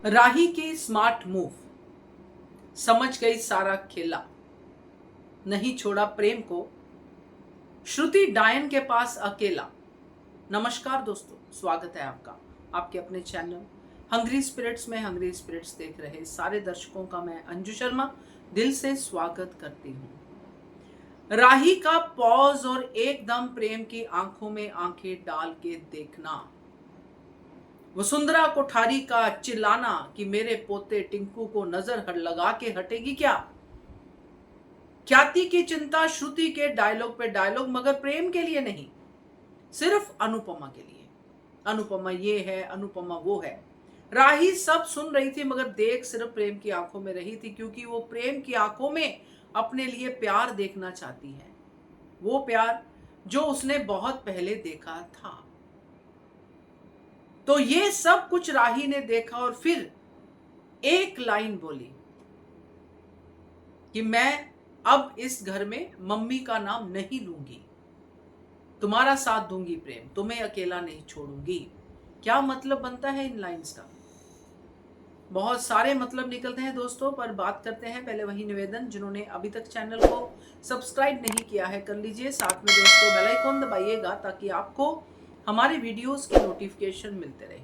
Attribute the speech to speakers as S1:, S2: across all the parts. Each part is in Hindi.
S1: राही की स्मार्ट मूव, समझ गई सारा खेला, नहीं छोड़ा प्रेम को, श्रुति डायन के पास अकेला। नमस्कार दोस्तों, स्वागत है आपका आपके अपने चैनल हंग्री स्पिरिट्स में। हंग्री स्पिरिट्स देख रहे सारे दर्शकों का मैं अंजू शर्मा दिल से स्वागत करती हूँ। राही का पॉज और एकदम प्रेम की आंखों में आंखें डाल के देखना, वसुंधरा कोठारी का चिल्लाना कि मेरे पोते टिंकू को नजर लगा के हटेगी क्या। ख्याति की चिंता, श्रुति के डायलॉग पे डायलॉग, मगर प्रेम के लिए नहीं, सिर्फ अनुपमा के लिए। अनुपमा ये है, अनुपमा वो है। राही सब सुन रही थी मगर देख सिर्फ प्रेम की आंखों में रही थी, क्योंकि वो प्रेम की आंखों में अपने लिए प्यार देखना चाहती है, वो प्यार जो उसने बहुत पहले देखा था। तो ये सब कुछ राही ने देखा और फिर एक लाइन बोली कि मैं अब इस घर में मम्मी का नाम नहीं लूंगी, तुम्हारा साथ दूंगी प्रेम, तुम्हें अकेला नहीं छोड़ूंगी। क्या मतलब बनता है इन लाइंस का? बहुत सारे मतलब निकलते हैं दोस्तों, पर बात करते हैं पहले वही निवेदन, जिन्होंने अभी तक चैनल को सब्सक्राइब नहीं किया है कर लीजिए, साथ में दोस्तों बेल आइकॉन दबाइएगा ताकि आपको हमारे वीडियोस के नोटिफिकेशन मिलते रहे।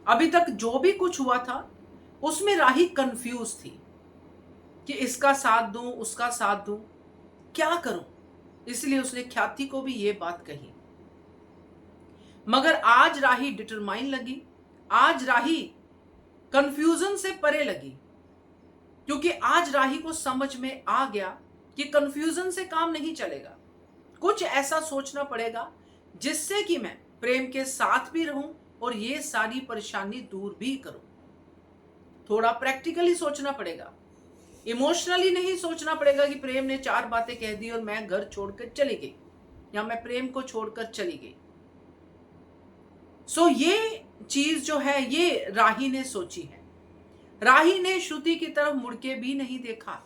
S1: अभी तक जो भी कुछ हुआ था उसमें राही कंफ्यूज थी कि इसका साथ दूं, उसका साथ दूं, क्या करूं। इसलिए उसने ख्याति को भी ये बात कही। मगर आज राही डिटरमाइन लगी, आज राही कंफ्यूजन से परे लगी, क्योंकि आज राही को समझ में आ गया कि कंफ्यूजन से काम नहीं चलेगा। कुछ ऐसा सोचना पड़ेगा जिससे कि मैं प्रेम के साथ भी रहूं और ये सारी परेशानी दूर भी करूं। थोड़ा प्रैक्टिकली सोचना पड़ेगा, इमोशनली नहीं सोचना पड़ेगा कि प्रेम ने 4 बातें कह दी और मैं घर छोड़कर चली गई या मैं प्रेम को छोड़कर चली गई। सो ये चीज जो है ये राही ने सोची है। राही ने श्रुति की तरफ मुड़ के भी नहीं देखा।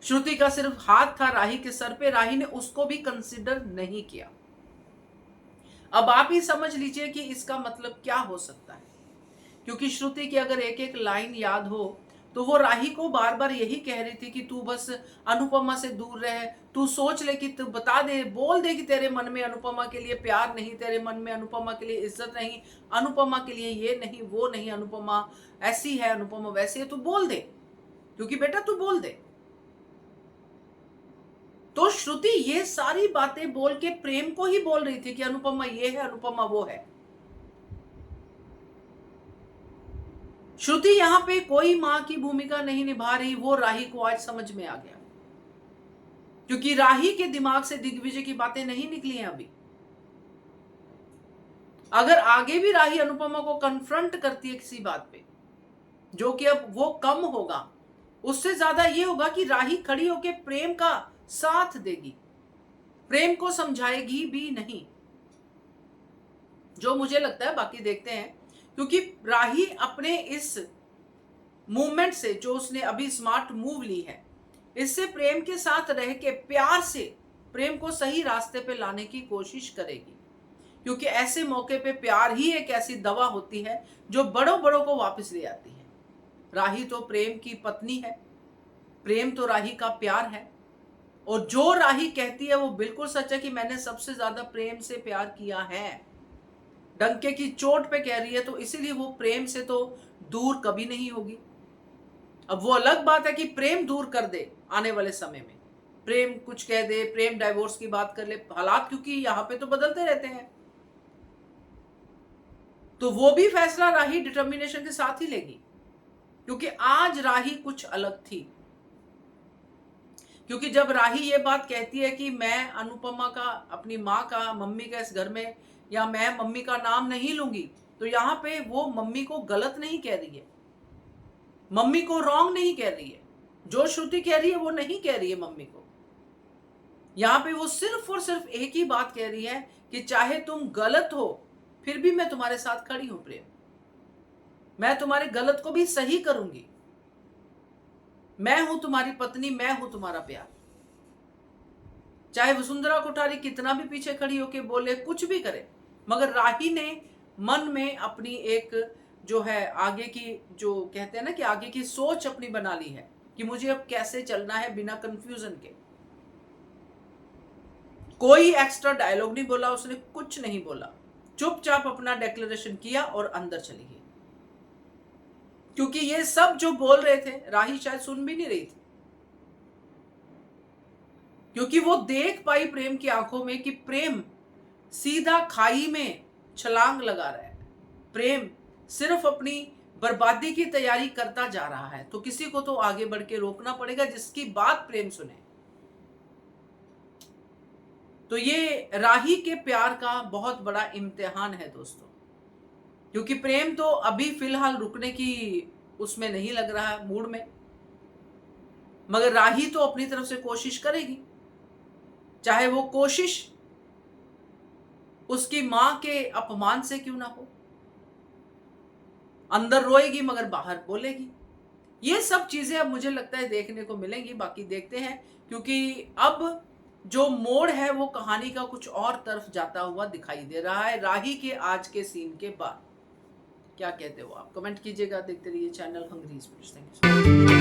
S1: श्रुति का सिर्फ हाथ था राही के सर पे, राही ने उसको भी कंसिडर नहीं किया। अब आप ही समझ लीजिए कि इसका मतलब क्या हो सकता है, क्योंकि श्रुति की अगर एक एक लाइन याद हो तो वो राही को बार बार यही कह रही थी कि तू बस अनुपमा से दूर रहे, तू सोच ले कि तू बता दे, बोल दे कि तेरे मन में अनुपमा के लिए प्यार नहीं, तेरे मन में अनुपमा के लिए इज्जत नहीं, अनुपमा के लिए ये नहीं वो नहीं, अनुपमा ऐसी है, अनुपमा वैसी है, तू बोल दे, क्योंकि बेटा तू बोल दे। तो श्रुति ये सारी बातें बोल के प्रेम को ही बोल रही थी कि अनुपमा ये है, अनुपमा वो है। श्रुति यहां पे कोई मां की भूमिका नहीं निभा रही, वो राही को आज समझ में आ गया, क्योंकि राही के दिमाग से दिग्विजय की बातें नहीं निकली हैं अभी। अगर आगे भी राही अनुपमा को कन्फ्रंट करती है किसी बात पे, जो कि अब वो कम होगा, उससे ज्यादा ये होगा कि राही खड़ी होकर प्रेम का साथ देगी, प्रेम को समझाएगी भी नहीं, जो मुझे लगता है। बाकी देखते हैं, क्योंकि राही अपने इस मूवमेंट से, जो उसने अभी स्मार्ट मूव ली है, इससे प्रेम के साथ रह के प्यार से प्रेम को सही रास्ते पे लाने की कोशिश करेगी, क्योंकि ऐसे मौके पे प्यार ही एक ऐसी दवा होती है जो बड़ों बड़ों को वापस ले आती है। राही तो प्रेम की पत्नी है, प्रेम तो राही का प्यार है, और जो राही कहती है वो बिल्कुल सच है कि मैंने सबसे ज्यादा प्रेम से प्यार किया है। डंके की चोट पे कह रही है, तो इसीलिए वो प्रेम से तो दूर कभी नहीं होगी। अब वो अलग बात है कि प्रेम दूर कर दे आने वाले समय में, प्रेम कुछ कह दे, प्रेम डाइवोर्स की बात कर ले, हालात क्योंकि यहाँ पे तो बदलते रहते हैं, तो वो भी फैसला राही डिटर्मिनेशन के साथ ही लेगी, क्योंकि आज राही कुछ अलग थी। क्योंकि जब राही ये बात कहती है कि मैं अनुपमा का, अपनी माँ का, मम्मी का इस घर में, या मैं मम्मी का नाम नहीं लूंगी, तो यहाँ पे वो मम्मी को गलत नहीं कह रही है, मम्मी को रॉन्ग नहीं कह रही है। जो श्रुति कह रही है वो नहीं कह रही है मम्मी को। यहाँ पे वो सिर्फ और सिर्फ एक ही बात कह रही है कि चाहे तुम गलत हो फिर भी मैं तुम्हारे साथ खड़ी हूं प्रेम, मैं तुम्हारे गलत को भी सही करूंगी, मैं हूं तुम्हारी पत्नी, मैं हूं तुम्हारा प्यार। चाहे वसुंधरा कोठारी कितना भी पीछे खड़ी होके बोले, कुछ भी करे, मगर राही ने मन में अपनी एक जो है आगे की, जो कहते हैं ना कि आगे की सोच अपनी बना ली है कि मुझे अब कैसे चलना है बिना कंफ्यूजन के। कोई एक्स्ट्रा डायलॉग नहीं बोला उसने, कुछ नहीं बोला, चुपचाप अपना डिक्लेरेशन किया और अंदर चली गई। क्योंकि ये सब जो बोल रहे थे राही शायद सुन भी नहीं रही थी, क्योंकि वो देख पाई प्रेम की आंखों में कि प्रेम सीधा खाई में छलांग लगा रहा है, प्रेम सिर्फ अपनी बर्बादी की तैयारी करता जा रहा है। तो किसी को तो आगे बढ़ के रोकना पड़ेगा जिसकी बात प्रेम सुने। तो ये राही के प्यार का बहुत बड़ा इम्तिहान है दोस्तों, क्योंकि प्रेम तो अभी फिलहाल रुकने की उसमें नहीं लग रहा है मूड में, मगर राही तो अपनी तरफ से कोशिश करेगी, चाहे वो कोशिश उसकी मां के अपमान से क्यों ना हो। अंदर रोएगी मगर बाहर बोलेगी। ये सब चीजें अब मुझे लगता है देखने को मिलेंगी, बाकी देखते हैं, क्योंकि अब जो मोड़ है वो कहानी का कुछ और तरफ जाता हुआ दिखाई दे रहा है राही के आज के सीन के बाद। क्या कहते हो आप? कमेंट कीजिएगा। देखते रहिए channel hungry spirits. Thank you.